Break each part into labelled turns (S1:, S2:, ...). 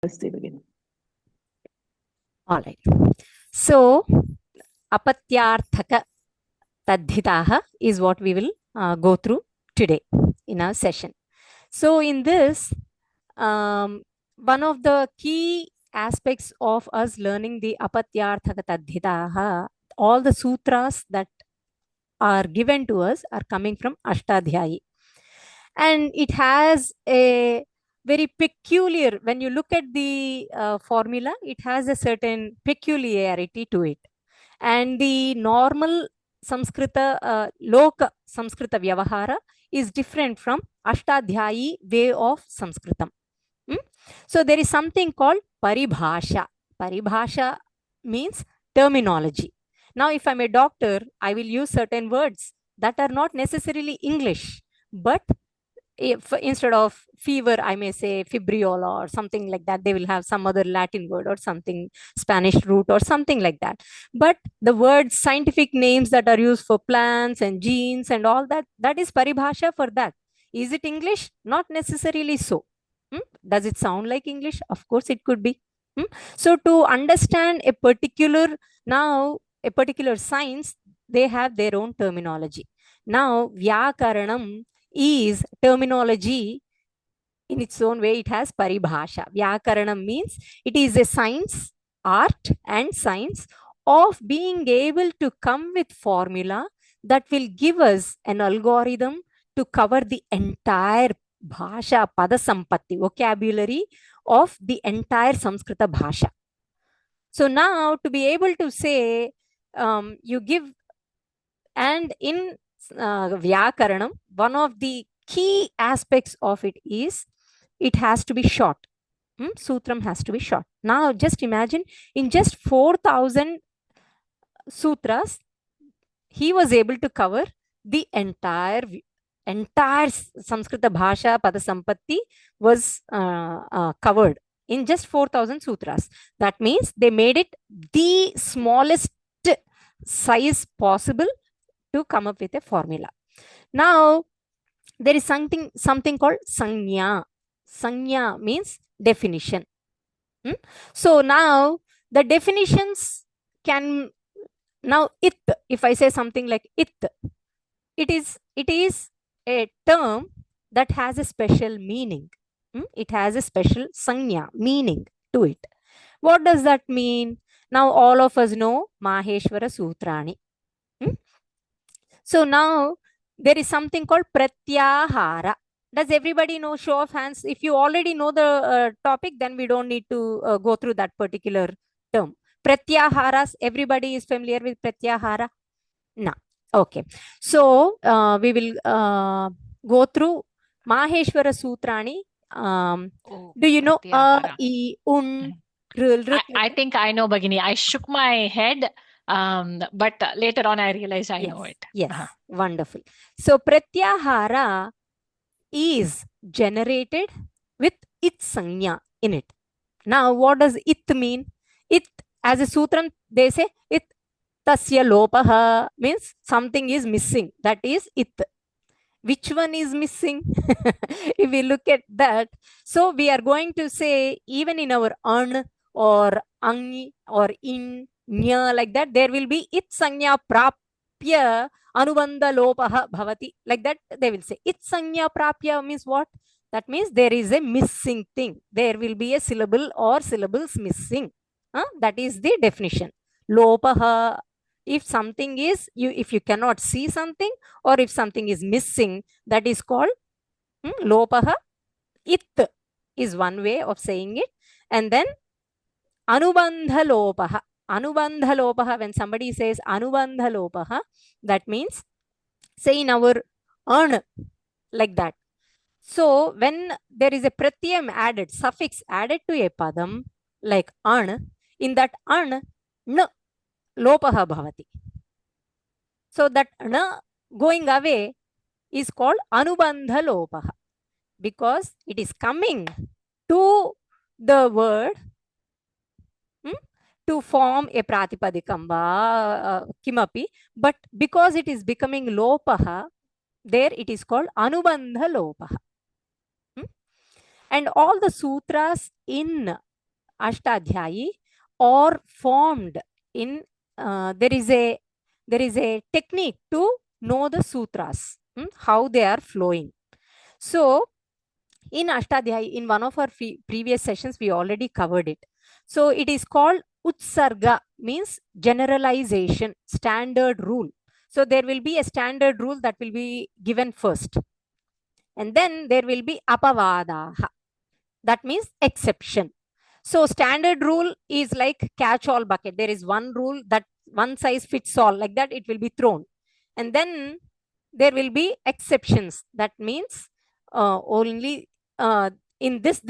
S1: They begin.
S2: All right. So, apatyarthaka tadhitaha is what we will go through today in our session. So, in this, one of the key aspects of us learning the apatyarthaka tadhitaha, all the sutras that are given to us are coming from Ashtadhyayi. And it has a very peculiar, when you look at the formula, it has a certain peculiarity to it. And the normal Samskrita, Loka Samskrita Vyavahara is different from Ashtadhyayi way of Sanskritam. So there is something called Paribhasha. Paribhasha means terminology. Now, if I'm a doctor, I will use certain words that are not necessarily English, but if instead of fever, I may say fibriola or something like that, they will have some other Latin word or something, Spanish root or something like that. But the words, scientific names that are used for plants and genes and all that, that is paribhasha for that. Is it English? Not necessarily so. Does it sound like English? Of course, it could be. So to understand a particular, now a particular science, they have their own terminology. Now, Vyakaranam is terminology in its own way. It has paribhasha. Vyakaranam means it is a science, art and science of being able to come with formula that will give us an algorithm to cover the entire bhasha, pada sampatti, vocabulary of the entire Samskrita bhasha. So now to be able to say, you give, and in Vyakaranam, one of the key aspects of it is it has to be short. Sutram has to be short. Now just imagine, in just 4,000 sutras, he was able to cover the entire Samskrita Bhasha Padasampatti was covered in just 4,000 sutras. That means they made it the smallest size possible to come up with a formula. Now, there is something called Sanya. Sanya means definition. So now the definitions can, now it, if I say something like it is a term that has a special meaning. It has a special sanya, meaning to it. What does that mean? Now all of us know Maheshwara Sutrani. So now there is something called Pratyahara. Does everybody know? Show of hands. If you already know the topic, then we don't need to go through that particular term. Pratyaharas, everybody is familiar with Pratyahara? No. Okay. So we will go through Maheshwara Sutrani. Do you know
S3: Pratyahara.
S2: I, Un, Ril,
S3: I think I know, Bhagini. I shook my head, but later on I realized I know it.
S2: Yes, wonderful. So Pratyahara is generated with it sanya in it. Now, what does it mean? It, as a sutram, they say it tasya lopaha means something is missing. That is it. Which one is missing? If we look at that, so we are going to say even in our an or ang or in nya, like that, there will be it sanya prapya anubandha lopaha bhavati, like that they will say. It sanya prapya means what? That means there is a missing thing. There will be a syllable or syllables missing. That is the definition. Lopaha, if something is, if you cannot see something, or if something is missing, that is called lopaha. It is one way of saying it. And then anubandha lopaha. Anubandha lopaha, when somebody says anubandha lopaha, that means, say in our an, like that. So when there is a pratyam added, suffix added to a padam, like an, in that an, n lopaha bhavati. So that na going away is called anubandha lopaha, because it is coming to the word to form a pratipadikam va kimapi, but because it is becoming lopaha, there it is called anubandha lopaha. And all the sutras in Ashtadhyayi or formed in there is a technique to know the sutras, how they are flowing. So in Ashtadhyayi, in one of our previous sessions, we already covered it. So it is called Utsarga, means generalization, standard rule. So there will be a standard rule that will be given first. And then there will be Apavadaha. That means exception. So standard rule is like catch-all bucket. There is one rule that one size fits all, like that it will be thrown. And then there will be exceptions. That means only in this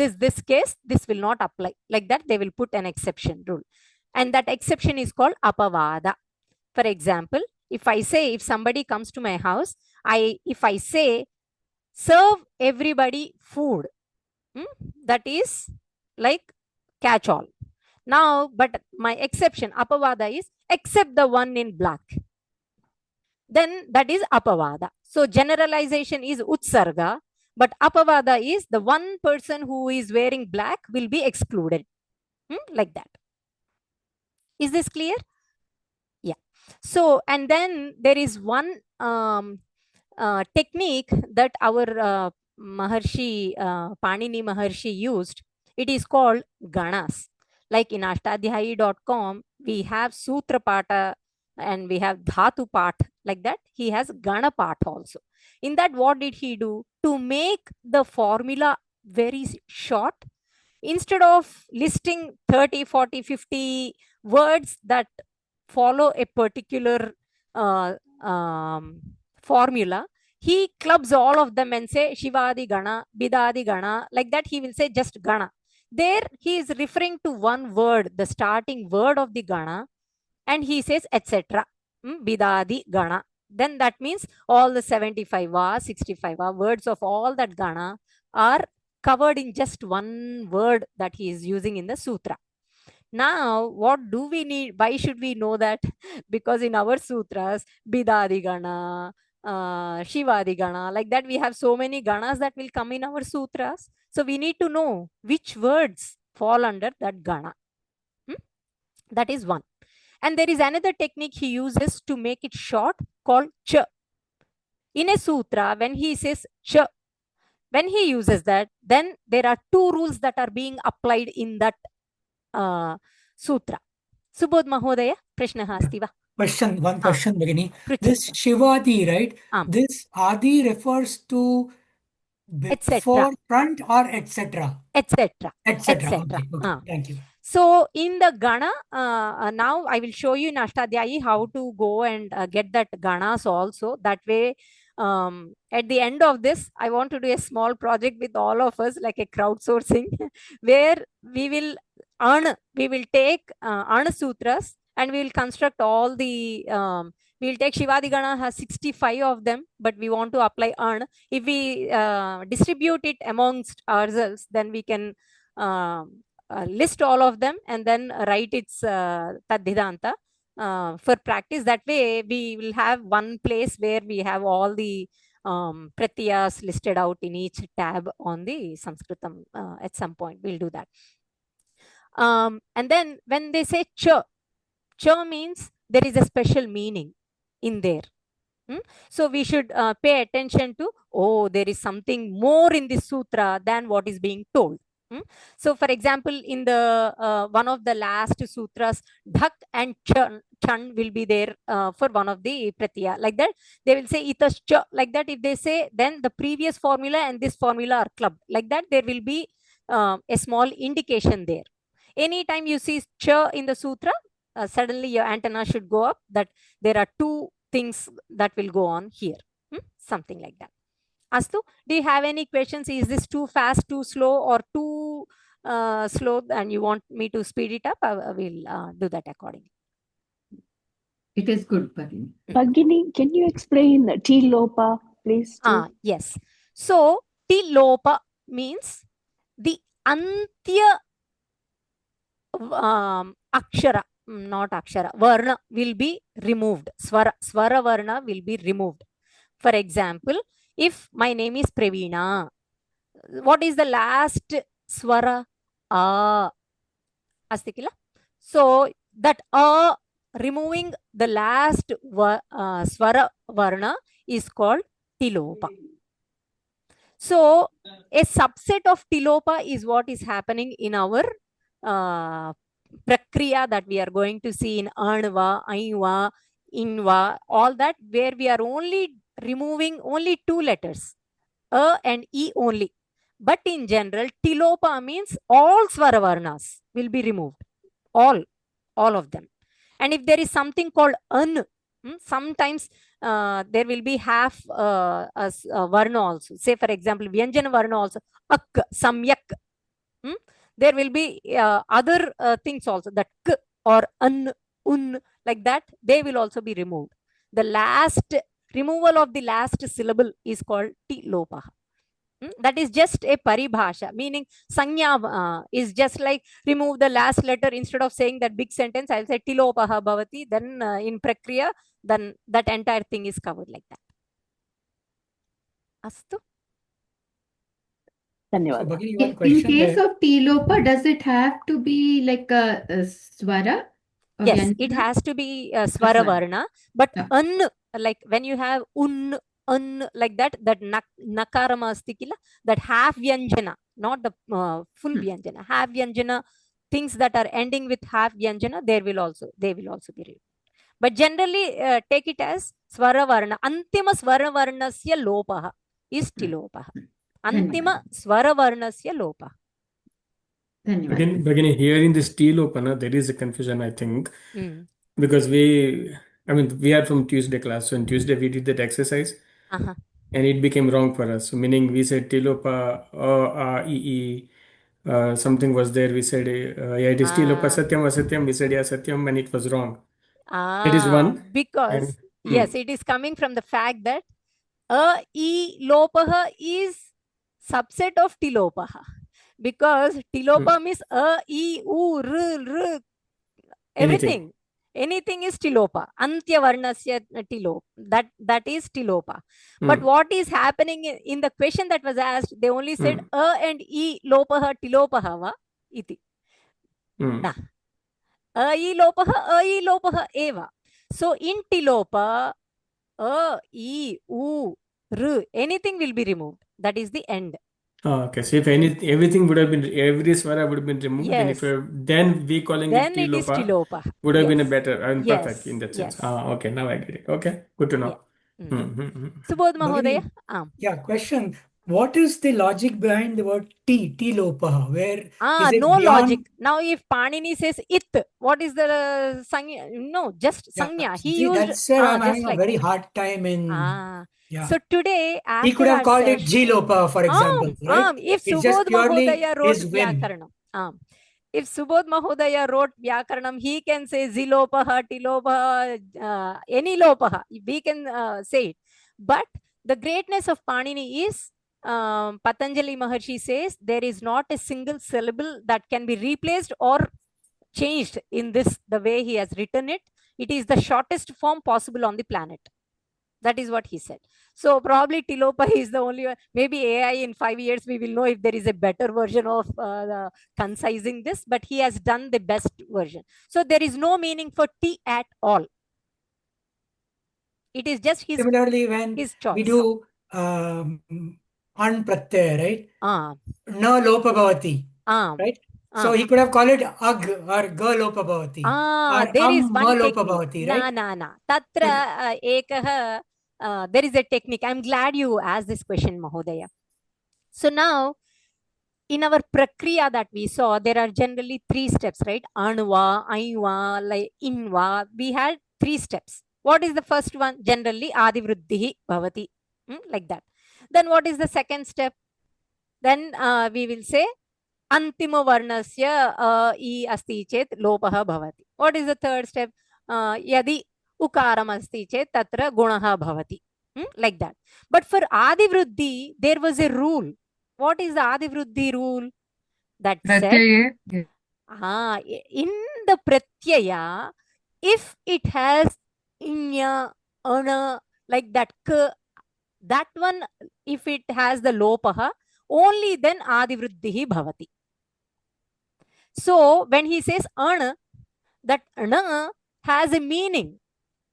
S2: case, this will not apply. Like that, they will put an exception rule. And that exception is called apavada. For example, if I say, if somebody comes to my house, if I say, serve everybody food, that is like catch all. Now, but my exception, apavada, is except the one in black. Then that is apavada. So generalization is utsarga, but apavada is the one person who is wearing black will be excluded. Like that. Is this clear? Yeah. So, and then there is one technique that our Maharshi, Panini Maharshi used. It is called Ganas. Like in ashtadhyayi.com, we have Sutra Pata and we have Dhatu Pat. Like that, he has Gana Pat also. In that, what did he do? To make the formula very short, instead of listing 30, 40, 50 words that follow a particular formula, he clubs all of them and say Shivadi Gana, Bidadi Gana. Like that, he will say just Gana. There, he is referring to one word, the starting word of the Gana, and he says etc. Bidadi Gana. Then that means all the 75 65 words of all that Gana are covered in just one word that he is using in the sutra. Now, what do we need? Why should we know that? Because in our sutras, Bidadi Gana, Shivadi Gana, like that, we have so many Ganas that will come in our sutras. So we need to know which words fall under that Gana. That is one. And there is another technique he uses to make it short called Ch. In a sutra, when he says Ch, when he uses that, then there are two rules that are being applied in that sutra. Subodh Mahodaya, Prashnaha asti va?
S1: One question, Bhagini.
S2: Pruchatu.
S1: This Shivadi, right? This Adi refers to before, front, or etc.
S2: Etc.
S1: Etc. Okay, thank you.
S2: So in the Gana, now I will show you in Ashtadhyayi how to go and get that Ganas also. That way, at the end of this, I want to do a small project with all of us, like a crowdsourcing, where we will take Ana Sutras and we will construct all the, we will take Shivadi Gana has 65 of them, but we want to apply Ana. If we distribute it amongst ourselves, then we can list all of them and then write its Tadhidanta for practice. That way, we will have one place where we have all the pratyas listed out in each tab on the Sanskritam. At some point, we'll do that. And then when they say Cha, Cha means there is a special meaning in there. So we should pay attention to, oh, there is something more in this sutra than what is being told. So, for example, in the one of the last sutras, Dhak and Chan will be there for one of the pratya. Like that, they will say Itas Cha. Like that, if they say, then the previous formula and this formula are clubbed. Like that, there will be a small indication there. Anytime you see Cha in the sutra, suddenly your antenna should go up that there are two things that will go on here. Something like that. Astu, do you have any questions? Is this too fast, too slow, or too slow and you want me to speed it up? I will do that accordingly.
S4: It is good, Bhagini.
S5: Bhagini, can you explain Tilopa, please?
S2: Yes. So, Tilopa means the Antya Akshara, not Akshara, Varna will be removed. Swara Varna will be removed. For example, if my name is Praveena, what is the last swara? asti kila. So that removing the last swara varna is called tilopa. So a subset of tilopa is what is happening in our prakriya that we are going to see in Anva, Ainva, Inva, all that, where we are only removing only two letters, A and E only. But in general, tilopa means all swaravarnas will be removed, all of them. And if there is something called an, sometimes there will be half a varna also. Say for example, Vyanjana varna also, ak, samyak. There will be other things also, that k or an, un, like that, they will also be removed. The last removal of the last syllable is called tilopa. That is just a paribhasha, meaning sanya is just like remove the last letter. Instead of saying that big sentence, I'll say tilopaha bhavati. Then in prakriya, then that entire thing is covered like that. Astu.
S1: So,
S5: धन्यवाद.
S1: Bhagini, one
S4: In
S1: question
S4: case
S1: there.
S4: of tilopa, does it have to be like a swara? A
S2: Yes, it
S4: vyanjana?
S2: has to be swara
S4: swara.
S2: varna, but
S4: Yeah.
S2: like when you have like that nakarama asti kila, that half vyanjana, not the full vyanjana, half vyanjana, things that are ending with half vyanjana, they will also be removed. But generally, take it as swara varna. Antima swara varnasya lopaha is tilopaha. Antima swara varnasya lopaha.
S4: Dhanyawad.
S6: Again, here in this T-Lopana, there is a confusion, I think,
S2: Mm.
S6: because we are from Tuesday class. So on Tuesday, we did that exercise
S2: Uh-huh.
S6: and it became wrong for us. So meaning we said T-Lopa, something was there. We said, yeah, it is T-Lopa, Satyam, Asatyam. We said, yeah, Satyam, and it was wrong. It is one.
S2: Because,
S6: And,
S2: yes, it is coming from the fact that lopaha is subset of tilopaha. Because tilopa means u, r, everything. Anything is tilopa. Antya varnasya tilop. That is tilopa. But what is happening in the question that was asked, they only said and e lopaha tilopaha va iti. Na. lopaha eva. So in tilopa, u, r, anything will be removed. That is the end.
S6: okay, so if everything would have been, every swara would have been removed,
S2: Yes.
S6: then we calling
S2: Then
S6: it
S2: it is
S6: T-Lopa
S2: tilopa.
S6: would have been a
S2: Yes.
S6: better and
S2: Yes.
S6: perfect in that sense.
S2: Yes.
S6: Okay, now I get it. Okay, good to know.
S2: Subodh Mahodaya.
S1: Bhagini, yeah, question. What is the logic behind the word T-Lopaha? Where is it
S2: No
S1: beyond?
S2: logic. Now, if Panini says it, what is the sanya? No, just sanya. He
S1: See,
S2: used
S1: that's where I'm
S2: just
S1: having a
S2: like
S1: very
S2: that.
S1: hard time in. Yeah.
S2: So today, after
S1: He could have
S2: our
S1: called it
S2: session,
S1: G-Lopa, for example, right?
S2: if
S1: It's just
S2: Subodh
S1: purely
S2: Mahodaya wrote
S1: his whim.
S2: Vyakaranam, if Subodh Mahodaya wrote Vyakaranam, he can say Zilopaha, Tilopaha, any Lopaha. We can say it. But the greatness of Panini is, Patanjali Maharshi says, there is not a single syllable that can be replaced or changed in this, the way he has written it. It is the shortest form possible on the planet. That is what he said. So probably Tilopa is the only one. Maybe AI in 5 years, we will know if there is a better version of concising this, but he has done the best version. So there is no meaning for T at all. It is just his,
S1: Similarly, when
S2: his choice.
S1: we do an pratyaya, right? Na lopa bhavati, right? So he could have called it ag or ga lopa bhavati. Or
S2: there is one
S1: lopa
S2: technique.
S1: bhavati, right?
S2: Na. Tatra ekaha, there is a technique. I'm glad you asked this question, Mahodaya. So now, in our prakriya that we saw, there are generally 3 steps, right? Anva, Ainva, like Inva. We had 3 steps. What is the first one? Generally, Adivruddhihi bhavati. Like that. Then what is the second step? Then we will say, Antima varnasya e asti chet lopaha bhavati. What is the third step? Yadi ukaram asti chet tatra gunaha bhavati. Like that. But for Adivruddhi, there was a rule. What is the Adivruddhi rule? That said, in the pratyaya, if it has inya, ana, like that, that one, if it has the lopaha, only then Adivruddhihi bhavati. So when he says an, that an has a meaning,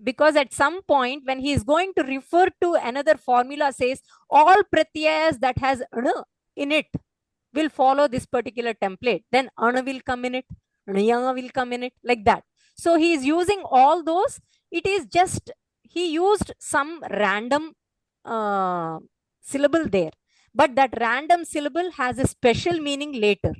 S2: because at some point when he is going to refer to another formula, says all pratyayas that has an in it will follow this particular template, then an will come in it, nya will come in it, like that. So he is using all those. It is just he used some random syllable there, but that random syllable has a special meaning later.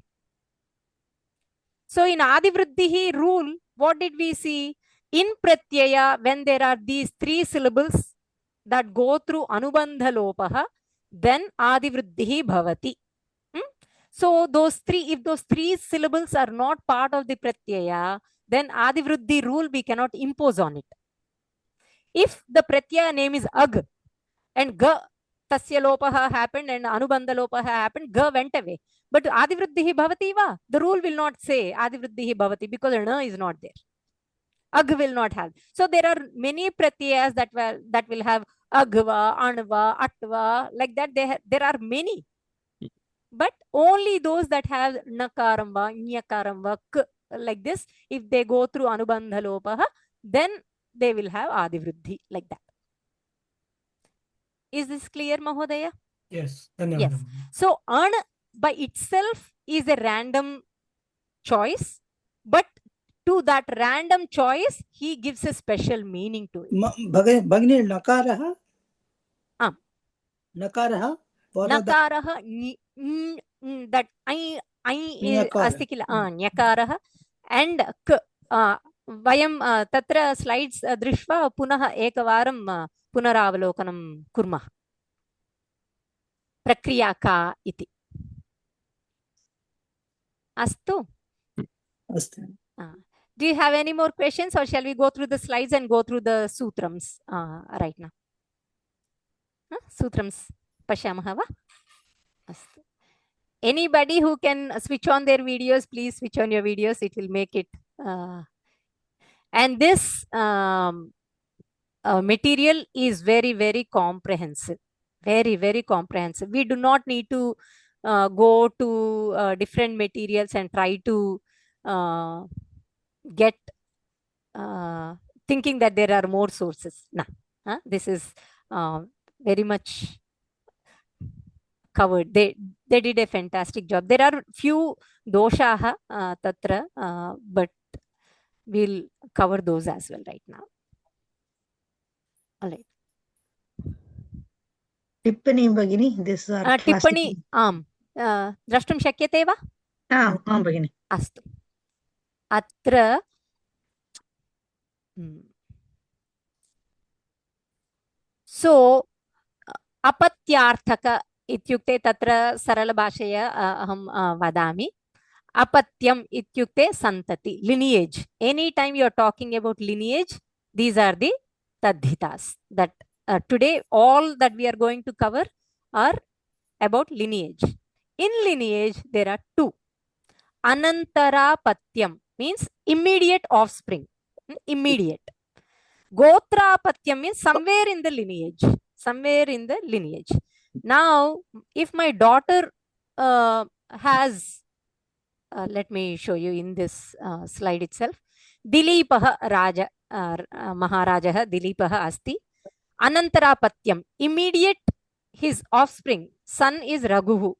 S2: So in Adivriddhi rule, what did we see? In Pratyaya, when there are these three syllables that go through Anubandha Lopaha, then Adivriddhi Bhavati. So those three, if those three syllables are not part of the Pratyaya, then Adivriddhi rule we cannot impose on it. If the Pratyaya name is Ag and Ga, Tasya Lopaha happened and Anubandha Lopaha happened, Ga went away. But Adivriddhi Bhavati va, the rule will not say Adivriddhi Bhavati because Na is not there. Ag will not have. So there are many pratyayas that will have Agva, Anva, Atva, like that. There are many. But only those that have Nakaramba, Nyakaramba, K, like this, if they go through Anubandha Lopaha, then they will have Adivriddhi, like that. Is this clear, Mahodaya?
S1: Yes.
S2: Yes. So an by itself is a random choice, but to that random choice, he gives a special meaning to it.
S7: Bhagini, Nakaraha? Nakaraha?
S2: Nakaraha, that I is astikila, Nyakaraha, and K. Vayam tatra slides drishva punaha ekavaram punaravalokanam kurmah. Prakriya ka iti. Astu?
S7: Astu.
S2: Do you have any more questions, or shall we go through the slides and go through the sutrams right now? Sutrams pashyamaha va? Astu. Anybody who can switch on their videos, please switch on your videos. It will make it. And this material is very, very comprehensive. Very, very comprehensive. We do not need to go to different materials and try to get thinking that there are more sources. Nah, this is very much covered. They did a fantastic job. There are few doshaha tatra, but we'll cover those as well right now. All right.
S8: Tippani Bhagini, this are
S2: Tippani drashtum shakyate va?
S8: Bhagini.
S2: Astu. Atra so apatyarthaka ityukte tatra sarala bhashaya aham vadami. Apatyam ityukte santati, lineage. Anytime you are talking about lineage, these are the tadhitas. That today all that we are going to cover are about lineage. In lineage, there are two. Anantarapatyam means immediate offspring. Immediate. Gotrapatyam means somewhere in the lineage. Somewhere in the lineage. Now, if my daughter has let me show you in this slide itself. Dilipaha Raja Maharajaha Dilipaha Asti. Anantarapatyam. Immediate his offspring. Son is Raghuhu.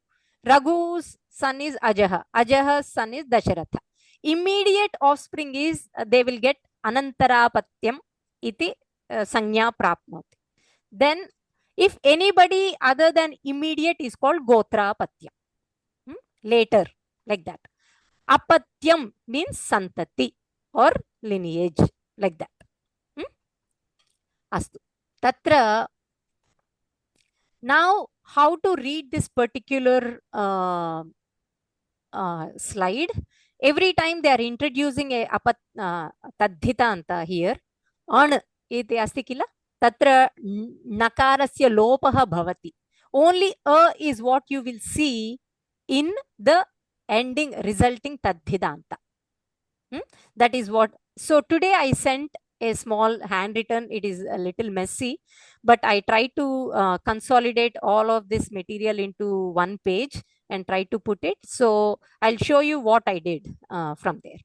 S2: Raghu's son is Ajaha. Ajaha's son is Dasharatha. Immediate offspring is they will get Anantarapatyam iti sanya prapnoti. Then if anybody other than immediate is called Gotrapatyam. Later, like that. Apatyam means santati or lineage, like that. Astu. Tatra. Now, how to read this particular slide? Every time they are introducing a tadhitanta here, an iti asti kila, tatra nakarasya lopaha bhavati. Only a is what you will see in the ending resulting tadhidanta. That is what. So today I sent a small handwritten. It is a little messy, but I try to consolidate all of this material into one page and try to put it. So I'll show you what I did from there.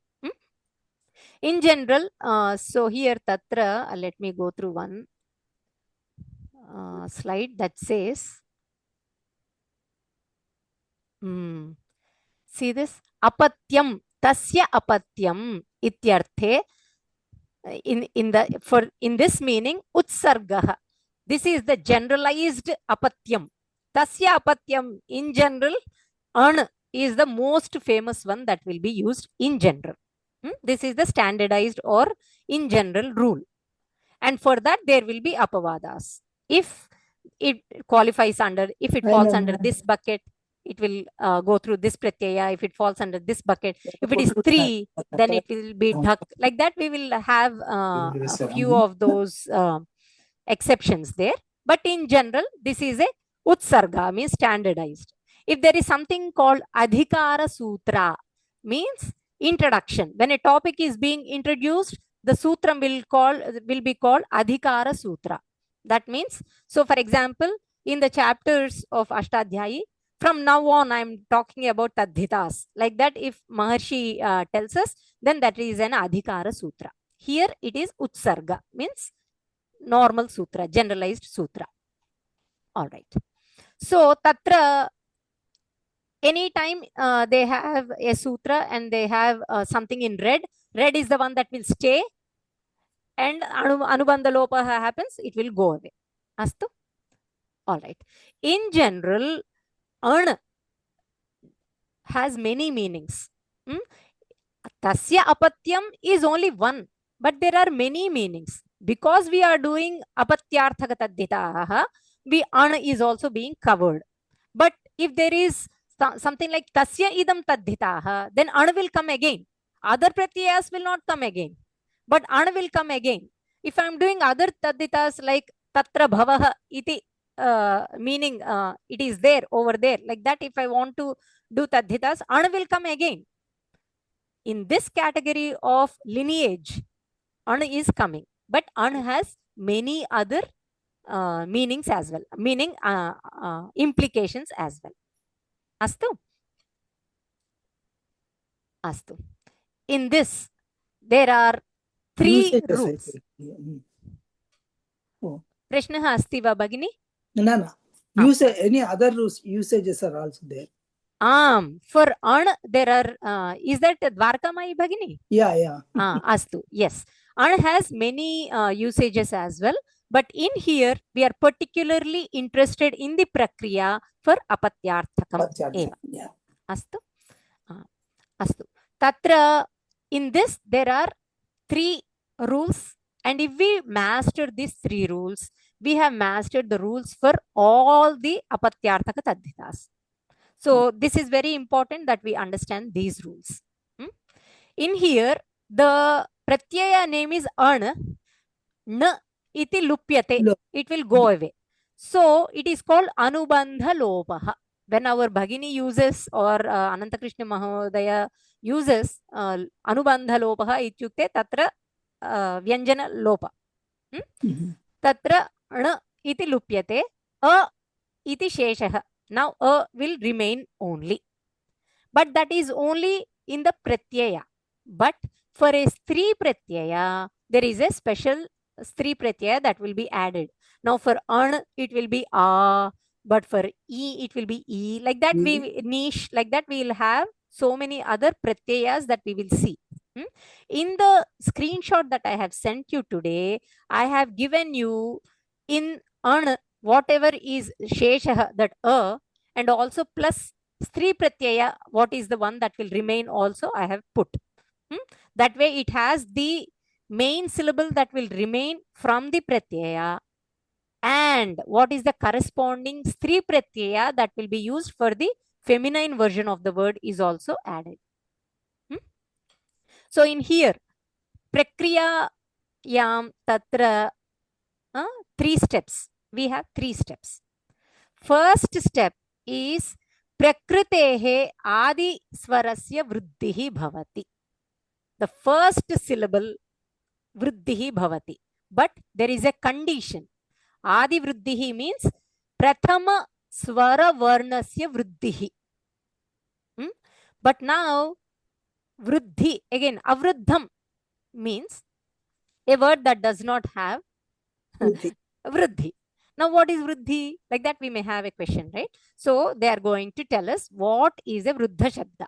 S2: In general, so here tatra, let me go through one slide that says, see this, apatyam, tasya apatyam ityarthe, in this meaning, utsargah. This is the generalized apatyam. Tasya apatyam, in general, an is the most famous one that will be used in general. This is the standardized or in general rule. And for that, there will be apavadas. If it qualifies under, if it falls under this bucket, it will go through this pratyaya. If it falls under this bucket, if it is 3, then it will be dhak. Like that, we will have a few of those exceptions there. But in general, this is a utsarga, means standardized. If there is something called adhikara sutra, means introduction. When a topic is being introduced, the sutram will be called adhikara sutra. That means, so for example, in the chapters of Ashtadhyayi, from now on, I'm talking about Tadhitas. Like that, if Maharshi tells us, then that is an adhikara sutra. Here it is utsarga, means normal sutra, generalized sutra. All right. So tatra, anytime they have a sutra and they have something in red, red is the one that will stay, and anubandha lopa happens, it will go away. Astu? All right. In general, an has many meanings. Tasya apatyam is only one, but there are many meanings. Because we are doing apatyarthaka tadhitaha, an is also being covered. But if there is something like tasya idam tadhitaha, then an will come again. Other pratyayas will not come again, but an will come again. If I'm doing other tadhitas like tatra bhavaha iti, meaning it is there over there, like that, if I want to do tadhitas, an will come again. In this category of lineage, an is coming, but an has many other meanings as well, meaning implications as well. Astu? Astu. In this, there are 3 rules. Prashnaha asti va bhagini?
S7: No. Any other usages are also there.
S2: For an, there are, is that Dwarkamai bhagini?
S7: Yeah.
S2: Astu. Yes. An has many usages as well. But in here, we are particularly interested in the prakriya for apatyarthakam eva.
S7: Yeah.
S2: Astu? Astu. Tatra, in this, there are 3 rules. And if we master these 3 rules, we have mastered the rules for all the apatyarthaka tadhitas. So this is very important that we understand these rules. In here, the pratyaya name is an, na iti lupyate, it will go away. So it is called anubandha lopaha. When our bhagini uses or Ananta Krishna Mahodaya uses anubandha lopaha ityukte tatra vyanjana lopa. Tatra na iti lupyate, a iti sheshaha. Now a will remain only. But that is only in the pratyaya. But for a stri pratyaya, there is a special stri pratyaya that will be added. Now for an, it will be a, but for e, it will be e. Like that, we niche, like that, we will have so many other pratyayas that we will see. In the screenshot that I have sent you today, I have given you in an whatever is sheshaha, that and also plus stri pratyaya, what is the one that will remain also, I have put. That way it has the main syllable that will remain from the pratyaya, and what is the corresponding stri pratyaya that will be used for the feminine version of the word is also added. So in here, prakriya yam tatra 3 steps. We have 3 steps. First step is prakritehe adi swarasya vruddhihi bhavati. The first syllable vruddhihi bhavati. But there is a condition. Adi vruddhihi means prathama swara varnasya vruddhihi. But now, vruddhi, again, avruddham means a word that does not have
S7: Vruddhi.
S2: vruddhi. Now, what is vruddhi? Like that, we may have a question, right? So, they are going to tell us what is a vruddha shabda.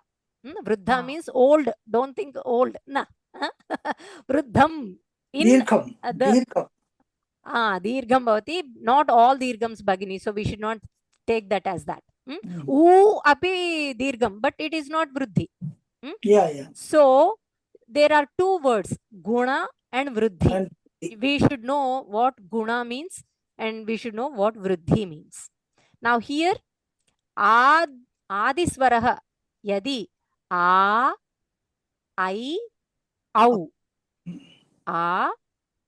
S2: Vruddha means old. Don't think old. Na. Vruddham. In
S7: Dirgham.
S2: the
S7: Dirgham.
S2: dirgham bhavati. Not all dirghams bagini. So, we should not take that as that.
S7: Mm.
S2: U api dirgham. But it is not vruddhi.
S7: Yeah, yeah.
S2: So, there are two words, guna and vruddhi.
S7: And
S2: We should know what guna means and we should know what vruddhi means. Now here, adiswaraha yadi a, I, au, a,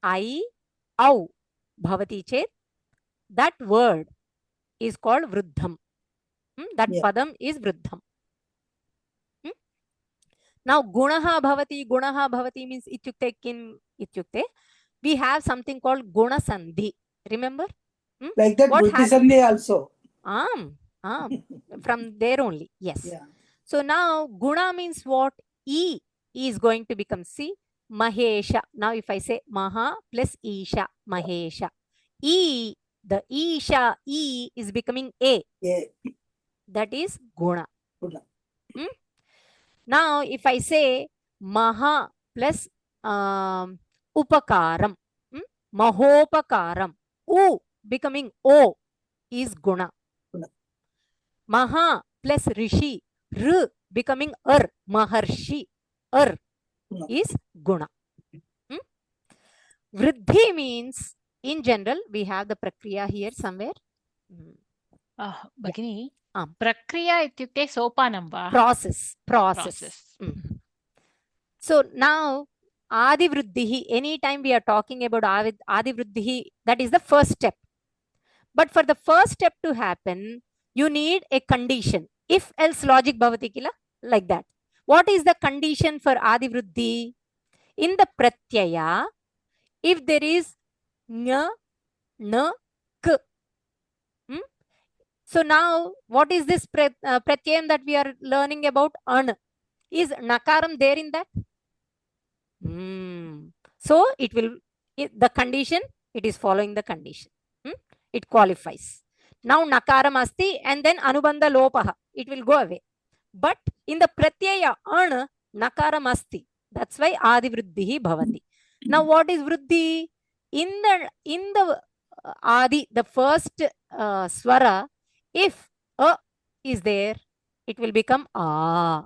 S2: I, au bhavati chet, that word is called vruddham. That
S7: Yeah.
S2: padam is vruddham. Now gunaha bhavati means ityukte kin ityukte. We have something called guna sandhi. Remember?
S7: like that,
S2: What
S7: Buddhi
S2: happened?
S7: Sandhi also.
S2: From there only. Yes.
S7: Yeah.
S2: So now guna means what? E is going to become C. Mahesha. Now if I say Maha plus Isha, Mahesha. E, the Isha, E is becoming A.
S7: Yeah.
S2: That is guna.
S7: Guna.
S2: Now if I say Maha plus Upakaram, Mahopakaram, U becoming O is guna.
S7: Guna.
S2: Maha plus Rishi, R becoming Maharshi,
S7: Guna.
S2: is guna. Vruddhi means, in general, we have the prakriya here somewhere.
S3: Bhagini,
S2: Am.
S3: prakriya ityukte sopanam va?
S2: Process. So now, Adi Vruddhihi, anytime we are talking about Adi Vruddhihi, that is the first step. But for the first step to happen, you need a condition. If else logic bhavati kila, like that. What is the condition for Adi Vruddhi? In the pratyaya, if there is nya, na, k. So now, what is this pratyayam that we are learning about? An. Is nakaram there in that? So it will, the condition, it is following the condition. It qualifies. Now nakaram asti and then anubandha lopaha. It will go away. But in the pratyaya an, nakaram asti. That's why adi vruddhihi bhavati. Now what is vruddhi? In the adi, the first swara, if a is there, it will become a.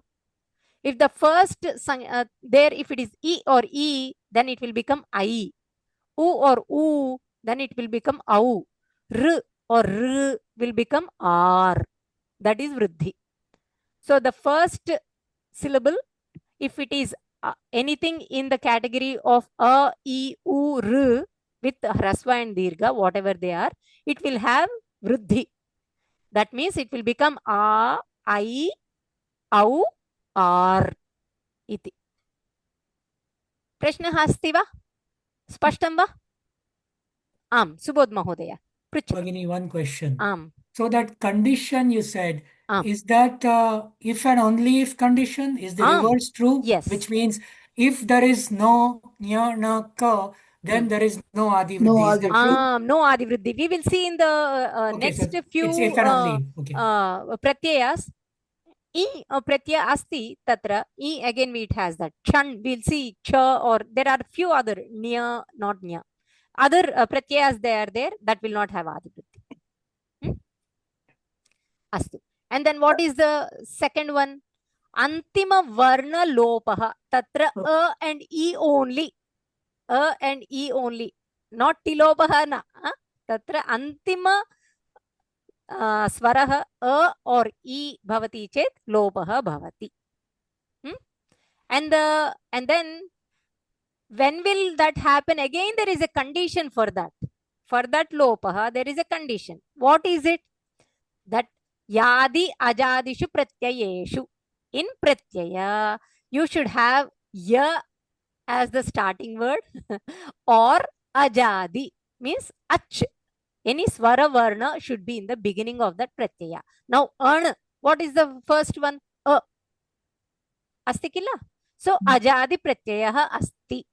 S2: If the first there, if it is e or e, then it will become I. U or u, then it will become au. R or r will become r. That is vruddhi. So the first syllable, if it is anything in the category of a, e, u, r with hrasva and dirgha, whatever they are, it will have vruddhi. That means it will become a, I, au, r. Iti. Prashna अस्ति वा? Spashtam va? Subodh Mahodaya.
S1: Bhagini, one question.
S2: Am.
S1: So that condition you said, is that if and only if condition? Is the reverse true?
S2: Yes.
S1: Which means if there is no nya, na, ka, then there is no adi
S7: No
S1: vruddhi. Is
S7: adi
S1: that true?
S2: No adi vruddhi. We will see in the
S1: Okay,
S2: next
S1: so
S2: few
S1: it's if and only. Okay.
S2: pratyayas. E pratyaya asti tatra. E again it has that. Chan, we'll see cha, or there are few other nya, not nya. Other pratyayas they are there that will not have adi vruddhi. Astu. And then what is the second one? Antima varna lopaha. Tatra a and e only. A and e only. Not tilopaha na. Tatra antima swaraha a or e bhavati chet lopaha bhavati. And then when will that happen? Again, there is a condition for that. For that lopaha, there is a condition. What is it? That yadi ajadishu pratyayeshu. In pratyaya, you should have ya as the starting word or ajadi means ach. Any swara varna should be in the beginning of that pratyaya. Now, an, what is the first one? A. अस्ति किल सो अजादि प्रत्ययः अस्ति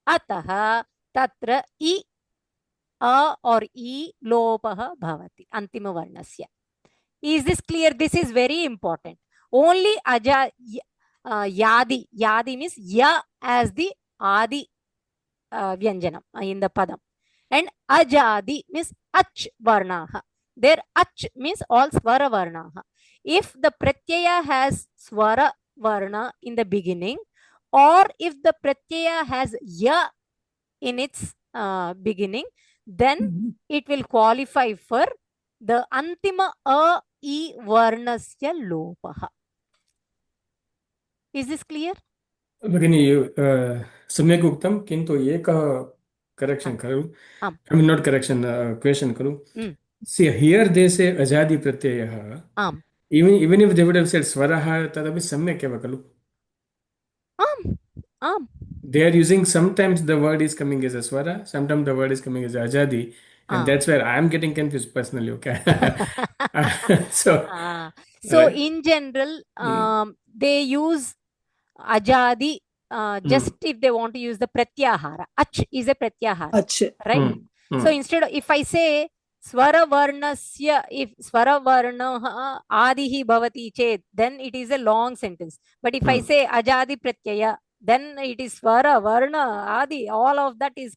S2: अतः तत्र इ अ और इ लोपः भवति अन्तिमवर्णस्य is this clear this is very important only yadi yadi means ya as the adi vyanjanam in the padam and ajadi means ach varnaha there ach means all swara varnaha if the pratyaya has swara varna in the beginning or if the pratyaya has ya in its beginning then it will qualify for the antima a e varnasya lopaha. Is this clear?
S6: भगिनी सम्यक् उक्तं किन्तु एकः करेक्शन् खलु
S2: आम्.
S6: I mean not correction question खलु see here they say अजादि प्रत्ययः
S2: आम्.
S6: even if they would have said स्वरः तदपि सम्यक् एव खलु
S2: आम् आम्
S6: they are using sometimes the word is coming as a swara sometimes the word is coming as ajadi and that's where I am getting confused personally okay so right.
S2: In general they use ajadi just if they want to use the pratyahara ach is a pratyahara
S7: ach
S2: right so instead of if I say swara varnasya if swara varna adihi bhavati chet then it is a long sentence but if I say ajadi pratyaya then it is swara varna adi all of that is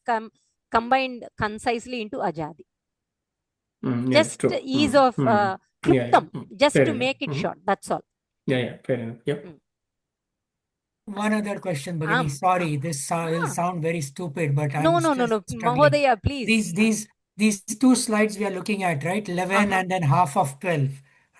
S2: combined concisely into ajadi just ease of kluptam just
S6: fair
S2: to
S6: enough.
S2: make it short that's all
S6: yeah fair enough yep
S1: One other question, Bhagini. Sorry, this will sound very stupid, but
S2: no
S1: I'm
S2: no no no
S1: struggling.
S2: Mahodaya please
S1: These two slides we are looking at, right? 11 and then half of 12,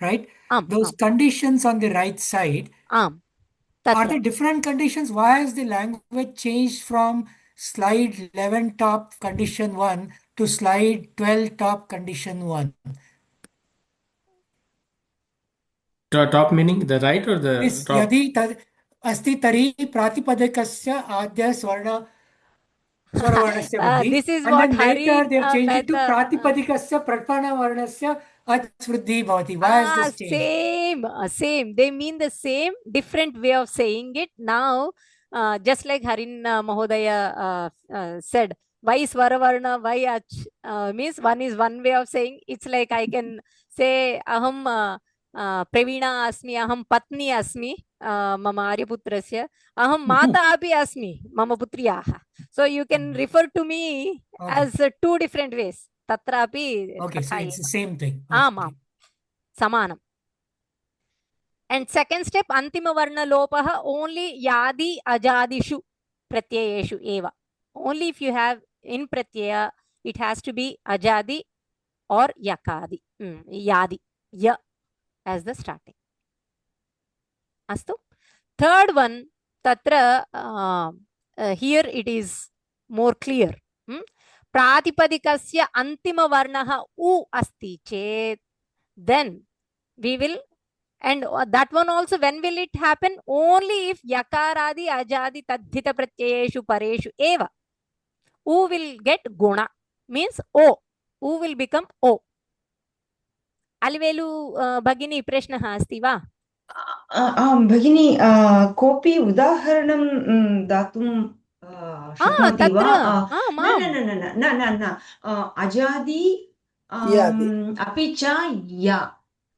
S1: right? Those conditions on the right side, are they different conditions? Why has the language changed from slide 11 top condition 1 to slide 12 top condition 1?
S6: top meaning the right or the
S1: This
S6: top
S1: यदि अस्ति तर्हि प्रातिपदिकस्य आद्य स्वरवर्णस्य वृद्धि
S2: this is
S1: and
S2: what
S1: then
S2: Hari
S1: later they have changed it to
S2: Mehta
S1: प्रातिपदिकस्य प्रथमवर्णस्य अच् वृद्धिः भवति. Why has this changed?
S2: same they mean the same different way of saying it now just like Harin Mahodaya said why swaravarna why ach means one is one way of saying it's like I can say aham प्रवीणा अस्मि अहं पत्नी अस्मि मम आर्यपुत्रस्य अहं माता अपि अस्मि मम पुत्र्याः so you can refer to me as two different ways तत्रापि
S1: okay so it's the same thing
S2: आम् आम् समानम् and second step antima varna lopah only yadi ajadishu pratyayeshu eva only if you have in pratyaya it has to be ajadi or yakadi yadi ya as the starting. Astu. Third one, tatra here it is more clear. Pratipadikasya antima varnaha u asti chet. Then we will, and that one also, when will it happen? Only if yakaradi ajadi tadhita pratyayeshu pareshu eva. U will get guna, means o. U will become o. अलिवेलु भगिनी प्रश्नः अस्ति वा?
S9: आम् भगिनी कोऽपि उदाहरणं दातुं शक्नोति वा? न अजादि अपि च या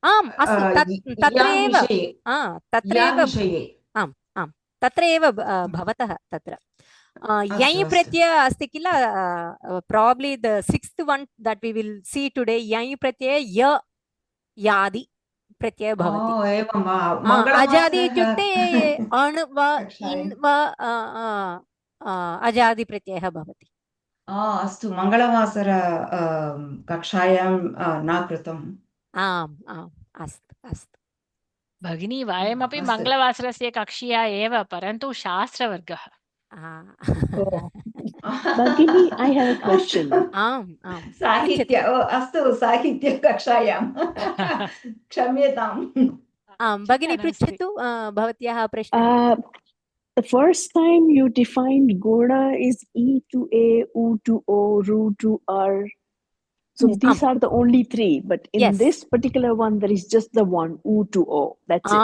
S2: आम् अस्ति तत्रैव आम् आम् तत्रैव भवतः तत्र यञ् प्रत्यय अस्ति किल probably the sixth one that we will see today यञ् प्रत्यय य यादि प्रत्यय भवति अजादि इत्युक्ते अण् वा इन् वा अजादि प्रत्ययः भवति
S9: अस्तु मङ्गलवासर कक्षायां न कृतम्
S2: आम् आम् अस्तु अस्तु
S3: भगिनी वयमपि मङ्गलवासरस्य कक्ष्या एव परन्तु शास्त्रवर्गः
S5: Bhagini, I have a question.
S9: साहित्य अस्तु साहित्य कक्षायां क्षम्यताम्
S2: भगिनी पृच्छतु भवत्याः प्रश्नः
S5: The first time you defined guna is E to A, U to O, Ru to R. So these are the only three, but in
S2: Yes.
S5: this particular one, there is just the one U to O. That's it.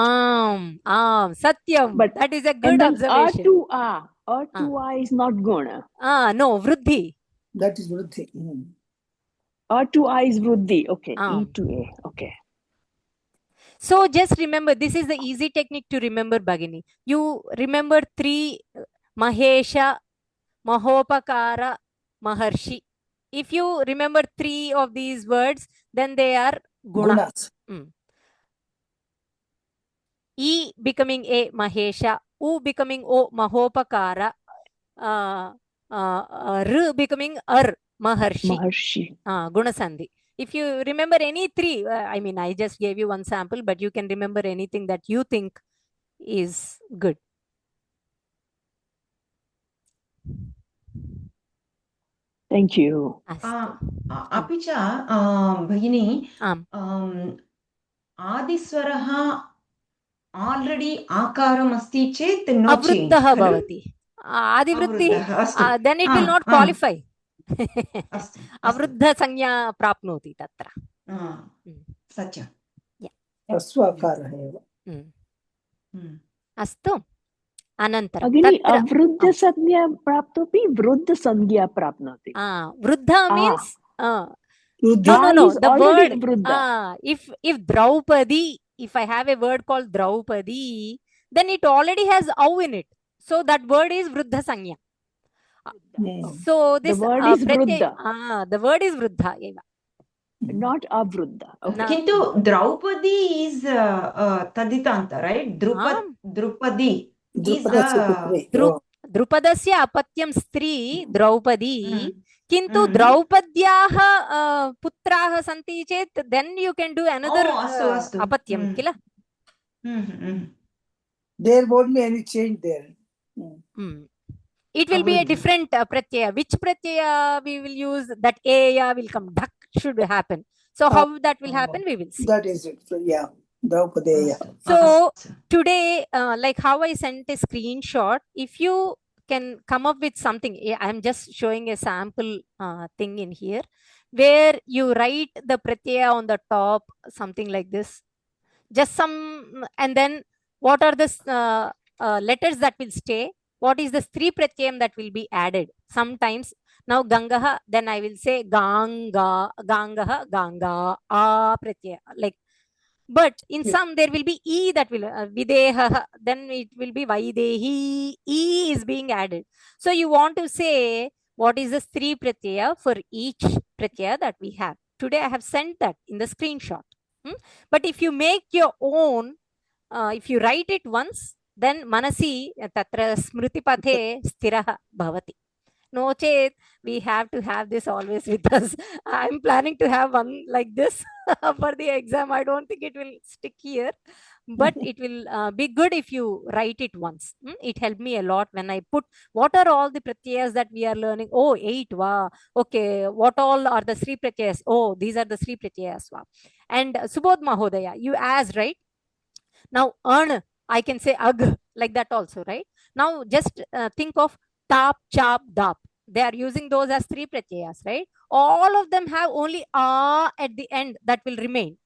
S2: Satyam.
S5: But
S2: That is a
S5: and
S2: good
S5: then
S2: observation.
S5: A to A is not guna.
S2: No, Vruddhi.
S7: That is Vruddhi.
S5: A to A is Vruddhi. Okay. E to A. Okay.
S2: So just remember, this is the easy technique to remember, Bhagini. You remember three: Mahesha, Mahopakara, Maharshi. If you remember three of these words, then they are guna.
S7: Gunas.
S2: E becoming A, Mahesha. U becoming O, Mahopakara. R becoming Ar, Maharshi. Gunasandhi. If you remember any three, I mean, I just gave you one sample, but you can remember anything that you think is good.
S5: Thank you.
S9: अपि च भगिनी आदिस्वरः already आकारम् अस्ति चेत् no change.
S2: अवृद्धः भवति. आदिवृत्तिः, then it will not qualify. अवृद्धसंज्ञा प्राप्नोति तत्र.
S9: सत्यं.
S7: ह्रस्वाकारः एव.
S2: अस्तु. अनन्तरं
S5: अवृद्धसंज्ञा प्राप्नोति, वृद्धसंज्ञा प्राप्नोति.
S2: वृद्धा means no, the word if Draupadi, if I have a word called Draupadi, then it already has au in it, so that word is vruddha sanya. So this
S5: the word is vruddha.
S2: The word is vruddha eva,
S5: not avruddha.
S9: Okay. Kintu Draupadi is taditanta, right? Drupadi is the
S2: Drupadasya apatyam stri Draupadi. Kintu Draupadyaah putraah santi chet, then you can do another apatyam, kila?
S7: There won't be any change there.
S2: It will be a different pratyaya. Which pratyaya we will use? That aya will come. Dhak should happen. So how that will happen, we will see.
S7: That is it. So, yeah. Draupadeya.
S2: So today, like how I sent a screenshot, if you can come up with something, I'm just showing a sample thing in here, where you write the pratyaya on the top, something like this. Just some, and then what are the letters that will stay? What is the stri pratyayam that will be added? Sometimes, now Gangaha, then I will say Ganga, Gangaha, Ganga, A pratyaya, like. But in some, there will be E that will, Videha, then it will be Vaidehi, E is being added. So you want to say, what is the stri pratyaya for each pratyaya that we have. Today I have sent that in the screenshot. But if you make your own, if you write it once, then Manasi, Tatra Smriti Pathe Stiraha Bhavati. No chet, we have to have this always with us. I'm planning to have one like this for the exam. I don't think it will stick here, but it will be good if you write it once. It helped me a lot when I put what are all the pratyayas that we are learning. Oh, 8. Wow. Okay. What all are the three pratyayas? Oh, these are the three pratyayas. Wow. And Subodh Mahodaya, you asked, right? Now, I can say ag like that also, right? Now, just think of tap, chap, dap. They are using those as three pratyayas, right? All of them have only a at the end that will remain.